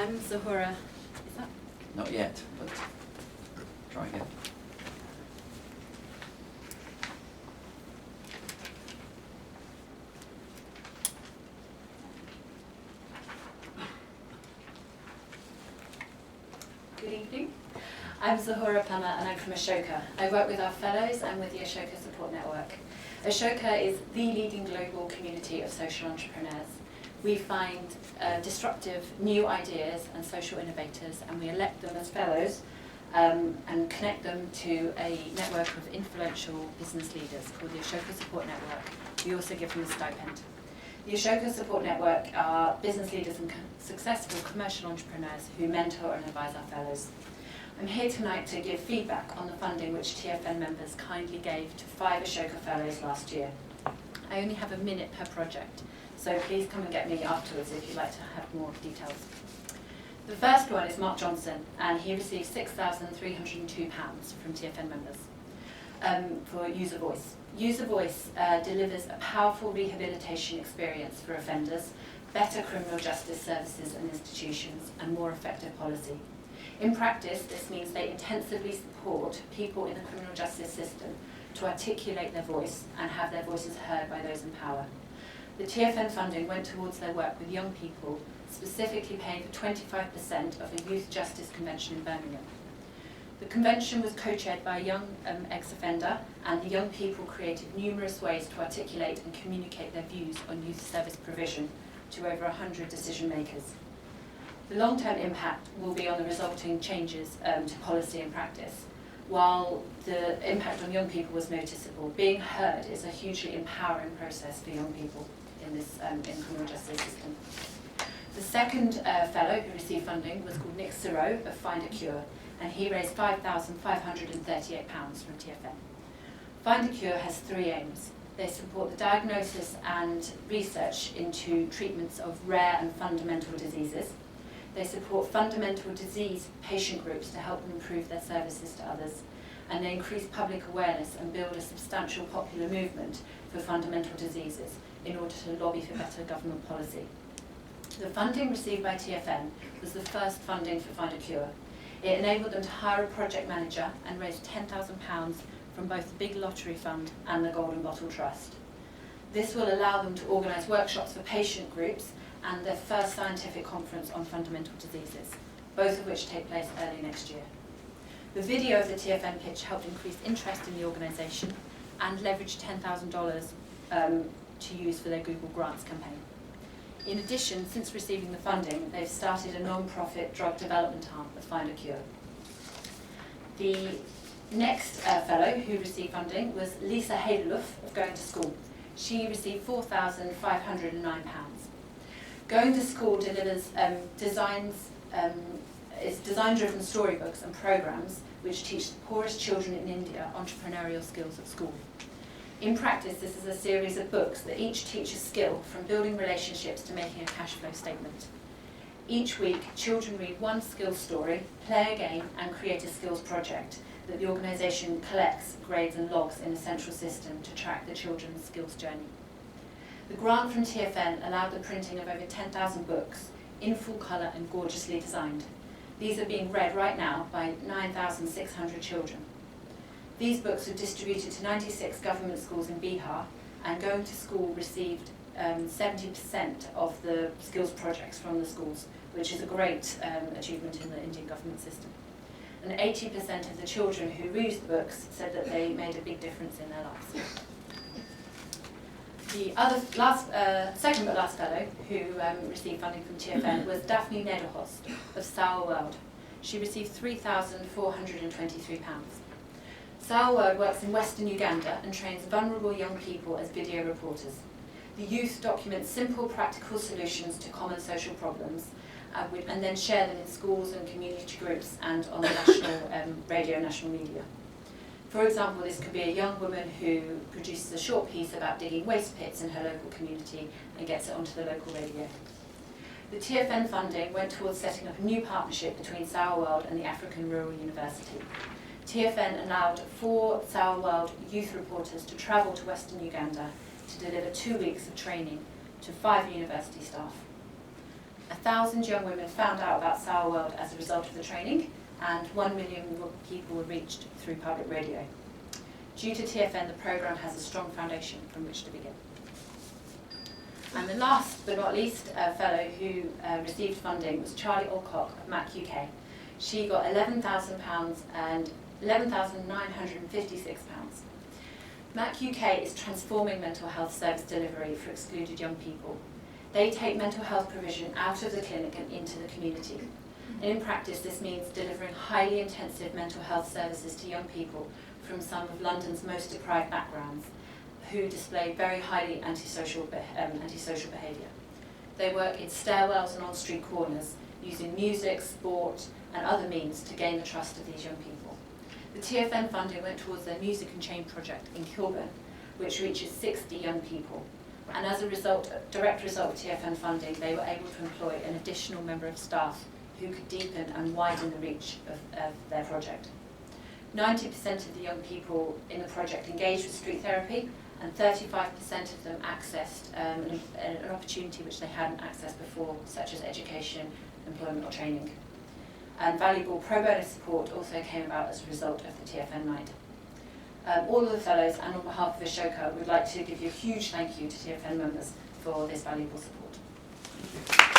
I'm Zuhura. Is that? Not yet, but try again. Good evening. I'm Zuhura Plummer and I'm from Ashoka. I work with our fellows and with the Ashoka Support Network. Ashoka is the leading global community of social entrepreneurs. We find disruptive new ideas and social innovators, and we elect them as fellows and connect them to a network of influential business leaders called the Ashoka Support Network. We also give them a stipend. The Ashoka Support Network are business leaders and successful commercial entrepreneurs who mentor and advise our fellows. I'm here tonight to give feedback on the funding which TFN members kindly gave to 5 Ashoka fellows last year. I only have a minute per project, so please come and get me afterwards if you'd like to have more details. The first one is Mark Johnson, and he received £6,302 from TFN members for User Voice. User Voice delivers a powerful rehabilitation experience for offenders, better criminal justice services and institutions, and more effective policy. In practice, this means they intensively support people in the criminal justice system to articulate their voice and have their voices heard by those in power. The TFN funding went towards their work with young people, specifically paying for 25% of the Youth Justice Convention in Birmingham. The convention was co-chaired by a young ex-offender, and the young people created numerous ways to articulate and communicate their views on youth service provision to over 100 decision makers. The long-term impact will be on the resulting changes to policy and practice. While the impact on young people was noticeable, being heard is a hugely empowering process for young people in this in the criminal justice system. The second fellow who received funding was called Nick Siro of Findacure, and he raised £5,538 from TFN. Findacure has 3 aims. They support the diagnosis and research into treatments of rare and fundamental diseases. They support fundamental disease patient groups to help them improve their services to others. And they increase public awareness and build a substantial popular movement for fundamental diseases in order to lobby for better government policy. The funding received by TFN was the first funding for Findacure. It enabled them to hire a project manager and raise £10,000 from both the Big Lottery Fund and the Golden Bottle Trust. This will allow them to organise workshops for patient groups and their first scientific conference on fundamental diseases, both of which take place early next year. The video of the TFN pitch helped increase interest in the organisation and leveraged $10,000 to use for their Google Grants campaign. In addition, since receiving the funding, they've started a non-profit drug development arm of Findacure. The next fellow who received funding was Lisa Haydeluff of Going to School. She received £4,509. Going to School delivers it's design-driven storybooks and programs which teach the poorest children in India entrepreneurial skills at school. In practice, this is a series of books that each teach a skill from building relationships to making a cash flow statement. Each week, children read one skills story, play a game, and create a skills project that the organisation collects, grades and logs in a central system to track the children's skills journey. The grant from TFN allowed the printing of over 10,000 books, in full colour and gorgeously designed. These are being read right now by 9,600 children. These books were distributed to 96 government schools in Bihar, and Going to School received 70% of the skills projects from the schools, which is a great achievement in the Indian government system. And 80% of the children who used the books said that they made a big difference in their lives. The second but last fellow who received funding from TFN was Daphne Nederhorst of Sawa World. She received £3,423. Sawa World works in Western Uganda and trains vulnerable young people as video reporters. The youth document simple, practical solutions to common social problems and then share them in schools and community groups and on the national radio, national media. For example, this could be a young woman who produces a short piece about digging waste pits in her local community and gets it onto the local radio. The TFN funding went towards setting up a new partnership between Sawa World and the African Rural University. TFN allowed 4 Sawa World youth reporters to travel to Western Uganda to deliver 2 weeks of training to 5 university staff. 1,000 young women found out about Sawa World as a result of the training, and 1 million people were reached through public radio. Due to TFN, the programme has a strong foundation from which to begin. And the last but not least fellow who received funding was Charlie Alcock of Mack UK. She got £11,000 and £11,956. Mack UK is transforming mental health service delivery for excluded young people. They take mental health provision out of the clinic and into the community. And in practice, this means delivering highly intensive mental health services to young people from some of London's most deprived backgrounds, who display very highly antisocial behaviour. They work in stairwells and on-street corners, using music, sport and other means to gain the trust of these young people. The TFN funding went towards their Music and Change project in Kilburn, which reaches 60 young people. And as a result, direct result of TFN funding, they were able to employ an additional member of staff who could deepen and widen the reach of their project. 90% of the young people in the project engaged with street therapy, and 35% of them accessed an opportunity which they hadn't accessed before, such as education, employment or training. And valuable pro bono support also came about as a result of the TFN night. All of the fellows and on behalf of Ashoka would like to give you a huge thank you to TFN members for this valuable support. Thank you.